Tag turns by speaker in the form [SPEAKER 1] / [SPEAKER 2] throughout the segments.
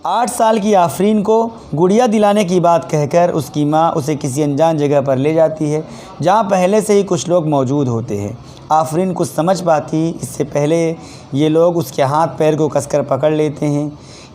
[SPEAKER 1] 8 साल की आफरीन को गुड़िया दिलाने की बात कहकर उसकी मां उसे किसी अनजान जगह पर ले जाती है, जहां पहले से ही कुछ लोग मौजूद होते हैं। आफरीन कुछ समझ पाती इससे पहले ये लोग उसके हाथ पैर को कसकर पकड़ लेते हैं।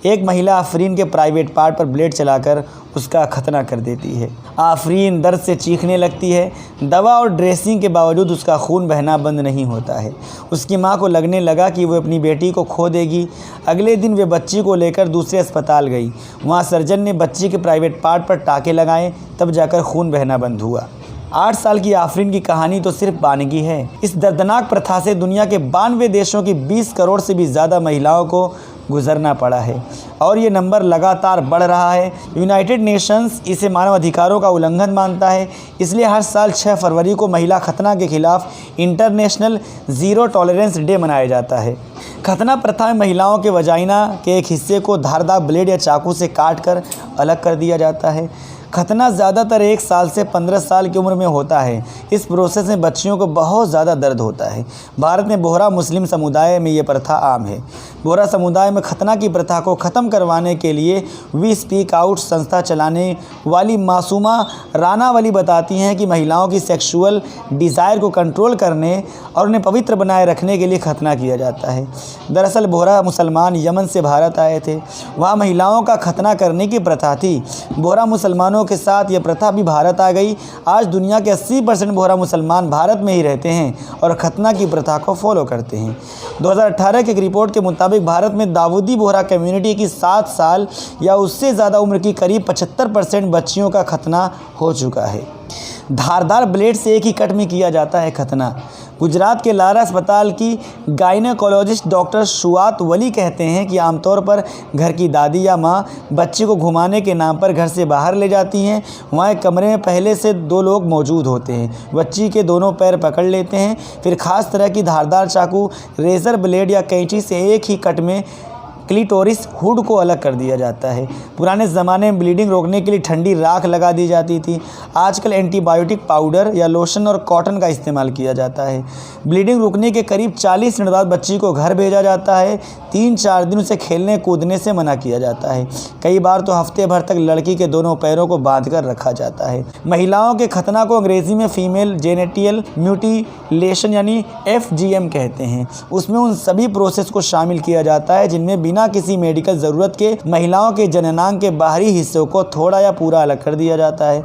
[SPEAKER 1] एक महिला आफरीन के प्राइवेट पार्ट पर ब्लेड चलाकर उसका खतना कर देती है। आफरीन दर्द से चीखने लगती है। दवा और ड्रेसिंग के बावजूद उसका खून बहना बंद नहीं होता है। उसकी मां को लगने लगा कि वो अपनी बेटी को खो देगी। अगले दिन वे बच्ची को लेकर दूसरे अस्पताल गई। वहाँ सर्जन ने बच्ची के प्राइवेट पार्ट पर टाँके लगाए, तब जाकर खून बहना बंद हुआ। 8 साल की आफरीन की कहानी तो सिर्फ वानगी है। इस दर्दनाक प्रथा से दुनिया के 92 देशों की 20 करोड़ से भी ज़्यादा महिलाओं को गुजरना पड़ा है और ये नंबर लगातार बढ़ रहा है। यूनाइटेड नेशंस इसे मानव अधिकारों का उल्लंघन मानता है, इसलिए हर साल 6 फरवरी को महिला खतना के खिलाफ इंटरनेशनल ज़ीरो टॉलरेंस डे मनाया जाता है। खतना प्रथा में महिलाओं के वजाइना के एक हिस्से को धारदार ब्लेड या चाकू से काटकर अलग कर दिया जाता है। खतना ज़्यादातर 1 साल से 15 साल की उम्र में होता है। इस प्रोसेस में बच्चियों को बहुत ज़्यादा दर्द होता है। भारत में बोहरा मुस्लिम समुदाय में ये प्रथा आम है। बोहरा समुदाय में खतना की प्रथा को ख़त्म करवाने के लिए वी स्पीक आउट संस्था चलाने वाली मासूमा रानावली बताती हैं कि महिलाओं की सेक्सुअल डिज़ायर को कंट्रोल करने और उन्हें पवित्र बनाए रखने के लिए खतना किया जाता है। दरअसल बोहरा मुसलमान यमन से भारत आए थे। वहाँ महिलाओं का खतना करने की प्रथा थी। बोहरा मुसलमानों के साथ यह प्रथा भी भारत आ गई। आज दुनिया के 80% बोहरा मुसलमान भारत में ही रहते हैं और खतना की प्रथा को फॉलो करते हैं। 2018 की एक रिपोर्ट के मुताबिक भारत में दाऊदी बोहरा कम्युनिटी की 7 साल या उससे ज़्यादा उम्र की करीब 75% बच्चियों का खतना हो चुका है। धारदार ब्लेड से एक ही कट में किया जाता है खतना। गुजरात के लारा अस्पताल की गायनेकोलॉजिस्ट डॉक्टर शुआत वली कहते हैं कि आमतौर पर घर की दादी या माँ बच्चे को घुमाने के नाम पर घर से बाहर ले जाती हैं। वहाँ एक कमरे में पहले से 2 लोग मौजूद होते हैं। बच्ची के दोनों पैर पकड़ लेते हैं, फिर खास तरह की धारदार चाकू, रेज़र ब्लेड या कैंची से एक ही कट में क्लिटोरिस हुड को अलग कर दिया जाता है। पुराने ज़माने में ब्लीडिंग रोकने के लिए ठंडी राख लगा दी जाती थी। आजकल एंटीबायोटिक पाउडर या लोशन और कॉटन का इस्तेमाल किया जाता है। ब्लीडिंग रुकने के करीब 40 मिनट बाद बच्ची को घर भेजा जाता है। 3-4 दिन उसे खेलने कूदने से मना किया जाता है। कई बार तो हफ्ते भर तक लड़की के दोनों पैरों को बांध कर रखा जाता है। महिलाओं के खतना को अंग्रेज़ी में फीमेल जेनेटियल म्यूटिलेशन यानी FGM कहते हैं। उसमें उन सभी प्रोसेस को शामिल किया जाता है जिनमें बिना किसी मेडिकल ज़रूरत के महिलाओं के जननांग के बाहरी हिस्सों को थोड़ा या पूरा अलग कर दिया जाता है।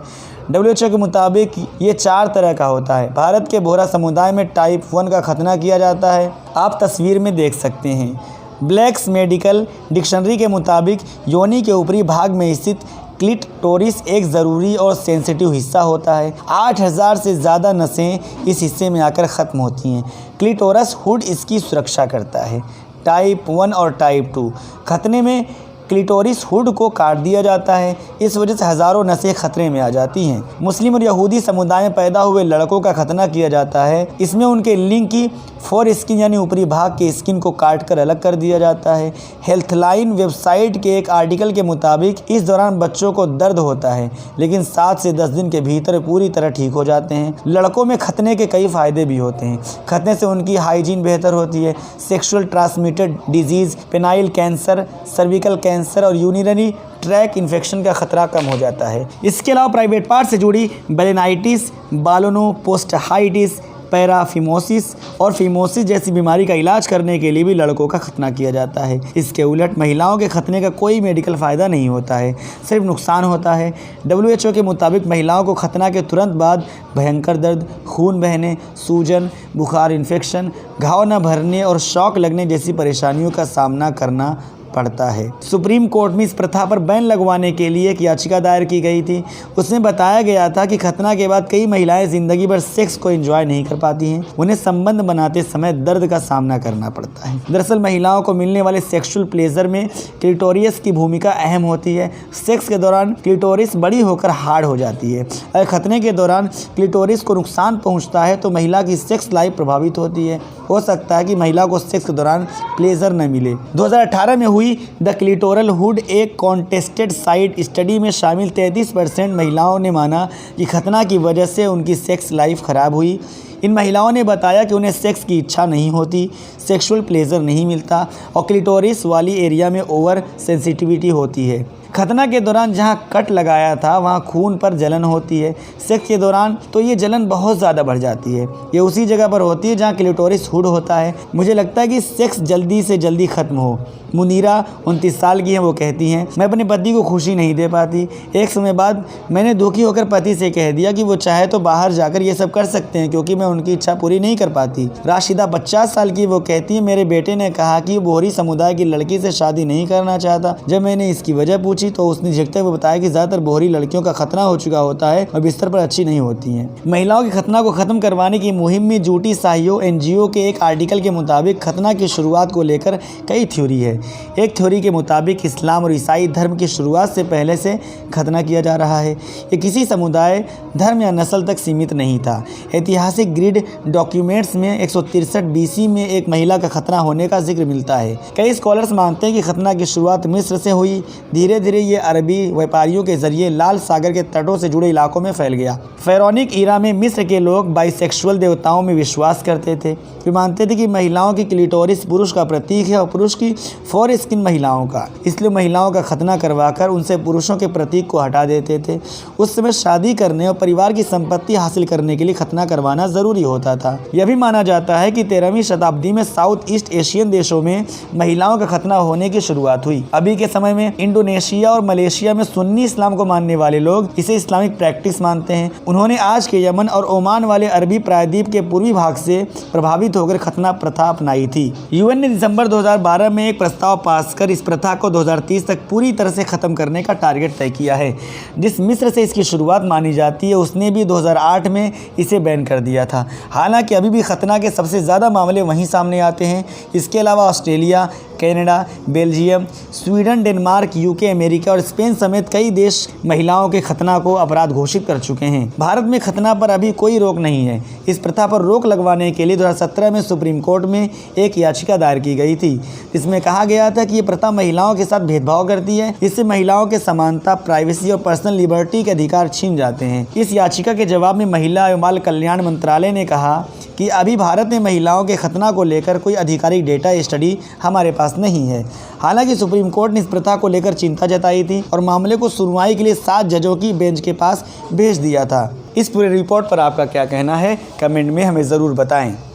[SPEAKER 1] WHO के मुताबिक ये 4 तरह का होता है। भारत के बोहरा समुदाय में टाइप 1 का खतना किया जाता है। आप तस्वीर में देख सकते हैं। ब्लैक्स मेडिकल डिक्शनरी के मुताबिक योनि के ऊपरी भाग में स्थित क्लिटोरिस एक ज़रूरी और सेंसिटिव हिस्सा होता है। 8000 से ज़्यादा नसें इस हिस्से में आकर ख़त्म होती हैं। क्लिटोरस हुड इसकी सुरक्षा करता है। टाइप 1 और टाइप 2 खतने में क्लिटोरिस हुड को काट दिया जाता है। इस वजह से हज़ारों नसें खतरे में आ जाती हैं। मुस्लिम और यहूदी समुदाय में पैदा हुए लड़कों का खतना किया जाता है। इसमें उनके लिंग की फोर स्किन यानी ऊपरी भाग के स्किन को काटकर अलग कर दिया जाता है। हेल्थलाइन वेबसाइट के एक आर्टिकल के मुताबिक इस दौरान बच्चों को दर्द होता है, लेकिन 7 से 10 दिन के भीतर पूरी तरह ठीक हो जाते हैं। लड़कों में खतने के कई फ़ायदे भी होते हैं। खतने से उनकी हाइजीन बेहतर होती है। Sexual transmitted disease, penile cancer, cervical cancer और यूरिनरी ट्रैक इन्फेक्शन का खतरा कम हो जाता है। इसके अलावा प्राइवेट पार्ट से जुड़ी बेलेनाइटिस, बालोनोपोस्टाइटिस, पैराफिमोसिस और फिमोसिस जैसी बीमारी का इलाज करने के लिए भी लड़कों का खतना किया जाता है। इसके उलट महिलाओं के खतने का कोई मेडिकल फ़ायदा नहीं होता है, सिर्फ नुकसान होता है। WHO के मुताबिक महिलाओं को खतना के तुरंत बाद भयंकर दर्द, खून बहने, सूजन, बुखार, इन्फेक्शन, घाव न भरने और शॉक लगने जैसी परेशानियों का सामना करना पड़ता है। सुप्रीम कोर्ट में इस प्रथा पर बैन लगवाने के लिए एक याचिका दायर की गई थी। उसमें बताया गया था कि खतना के बाद कई महिलाएं ज़िंदगी भर सेक्स को एंजॉय नहीं कर पाती हैं। उन्हें संबंध बनाते समय दर्द का सामना करना पड़ता है। दरअसल महिलाओं को मिलने वाले सेक्सुअल प्लेजर में क्लिटोरियस की भूमिका अहम होती है। सेक्स के दौरान क्लिटोरिस बड़ी होकर हार्ड हो जाती है। अगर खतने के दौरान क्लिटोरिस को नुकसान पहुँचता है तो महिला की सेक्स लाइफ प्रभावित होती है। हो सकता है कि महिला को सेक्स के दौरान प्लेजर न मिले। 2018 में हुई द क्लिटोरल हुड एक कॉन्टेस्टेड साइट स्टडी में शामिल 33% महिलाओं ने माना कि खतना की वजह से उनकी सेक्स लाइफ खराब हुई। इन महिलाओं ने बताया कि उन्हें सेक्स की इच्छा नहीं होती, सेक्सुअल प्लेजर नहीं मिलता और क्लिटोरिस वाली एरिया में ओवर सेंसिटिविटी होती है। खतना के दौरान जहां कट लगाया था वहां खून पर जलन होती है। सेक्स के दौरान तो ये जलन बहुत ज़्यादा बढ़ जाती है। ये उसी जगह पर होती है जहां क्लिटोरिस हुड होता है। मुझे लगता है कि सेक्स जल्दी से जल्दी ख़त्म हो। मुनीरा 29 साल की हैं। वो कहती हैं, मैं अपने पति को खुशी नहीं दे पाती। एक समय बाद मैंने दुखी होकर पति से कह दिया कि वो चाहे तो बाहर जाकर ये सब कर सकते हैं क्योंकि मैं उनकी इच्छा पूरी नहीं कर पाती। राशिदा 50 साल की वो कहती है, मेरे बेटे ने कहा कि बोहरी समुदाय की लड़की से शादी नहीं करना चाहता। जब मैंने इसकी वजह पूछी तो उसने झिझकते हुए बताया कि ज़्यादातर बोहरी लड़कियों का खतना हो चुका होता है और बिस्तर पर अच्छी नहीं होती हैं। महिलाओं के खतना को ख़त्म करवाने की मुहिम में जुटी साहियो एनजीओ के एक आर्टिकल के मुताबिक खतना की शुरुआत को लेकर कई थ्योरी है। एक थ्योरी के मुताबिक इस्लाम और ईसाई धर्म की शुरुआत से पहले से खतना किया जा रहा है। ये किसी समुदाय, धर्म या नस्ल तक सीमित नहीं था। ऐतिहासिक ग्रिड डॉक्यूमेंट्स में 163 BC में एक महिला का खतना होने का जिक्र मिलता है। कई स्कॉलर्स मानते हैं कि खतना की शुरुआत मिस्र से हुई। धीरे धीरे ये अरबी व्यापारियों के जरिए लाल सागर के तटों से जुड़े इलाकों में फैल गया। फेरोनिक ईरा में मिस्र के लोग बाइसेक्सुअल देवताओं में विश्वास करते थे। वे मानते थे कि महिलाओं की क्लिटोरिस पुरुष का प्रतीक है और पुरुष की फोर स्किन महिलाओं का। इसलिए महिलाओं का खतना करवाकर उनसे पुरुषों के प्रतीक को हटा देते थे। उस समय शादी करने और परिवार की संपत्ति हासिल करने के लिए खतना करवाना जरूरी होता था। यह भी माना जाता है कि 13वीं शताब्दी में साउथ ईस्ट एशियन देशों में महिलाओं का खतना होने की शुरुआत हुई। अभी के समय में इंडोनेशिया और मलेशिया में सुन्नी इस्लाम को मानने वाले लोग इसे इस्लामिक प्रैक्टिस मानते हैं। उन्होंने आज के यमन और ओमान वाले अरबी प्रायद्वीप के पूर्वी भाग से प्रभावित होकर खतना प्रथा अपनाई थी। यूएन ने दिसंबर 2012 में एक प्रस्ताव पास कर इस प्रथा को 2030 तक पूरी तरह से खत्म करने का टारगेट तय किया है। जिस मिस्र से इसकी शुरुआत मानी जाती है उसने भी 2008 में इसे बैन कर दिया था। हालांकि अभी भी खतना के सबसे ज़्यादा मामले वहीं सामने आते हैं। इसके अलावा Australia, Canada, Belgium, Sweden, Denmark, UK, America और स्पेन समेत कई देश महिलाओं के खतना को अपराध घोषित कर चुके हैं। भारत में खतना पर अभी कोई रोक नहीं है। इस प्रथा पर रोक लगवाने के लिए 2017 में सुप्रीम कोर्ट में एक याचिका दायर की गई थी, जिसमें कहा गया था कि ये प्रथा महिलाओं के साथ भेदभाव करती है। इससे महिलाओं के समानता, प्राइवेसी और पर्सनल लिबर्टी के अधिकार छीन जाते हैं। इस याचिका के जवाब में महिला एवं बाल कल्याण मंत्रालय ने कहा कि अभी भारत में महिलाओं के खतना को लेकर कोई आधिकारिक डेटा स्टडी हमारे पास नहीं है। हालांकि सुप्रीम कोर्ट ने इस प्रथा को लेकर चिंता जताई थी और मामले को सुनवाई के लिए 7 जजों की बेंच के पास भेज दिया था। इस पूरे रिपोर्ट पर आपका क्या कहना है, कमेंट में हमें ज़रूर बताएं।